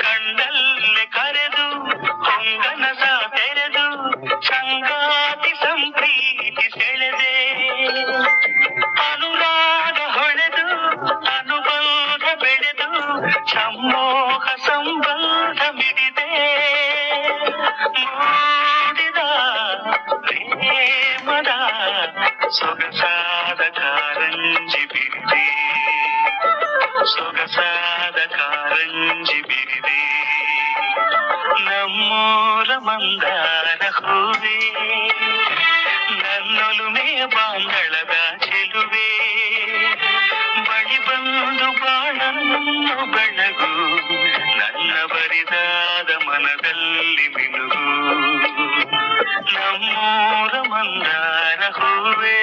ಕಣ್ಣಲ್ಲಿ ಕರೆದು ಹೊಂಗನಸ ತೆರೆದು ಸಂಗಾತಿ ಸಂಪ್ರೀತಿ ಸೆಳೆದೆ ಅನುರಾಗ ಹೊಳೆದು ಅನುಬಂಧ ಬೆಳೆದು ಸಮ್ಮೋಹ ಸಂಬಂಧ ಮಿಡಿದೆ ಮೂಡಿದ ಪ್ರೇಮದ ಸೊಗಸಾದ ಕಾರಂಜಿ ಬಿರಿದೆ ಸೊಗಸಾದ ಕಾರಂಜಿ ಬಿರಿದೆ ನಮ್ಮೂರ ಮಂದಾರ ಹೂವೇ ನನ್ನೊಲುಮೆ ಬಾಂಧಳದ ಚೆಲುವೆ ಬಳಿ ಬಂದು ಬಾಳನ್ನು ಬೆಳಗು ನನ್ನ ಬರಿದಾದ ಮನದಲ್ಲಿ ಮಿನುಗು ನಮ್ಮೂರ ಮಂದಾರ ಹೂವೇ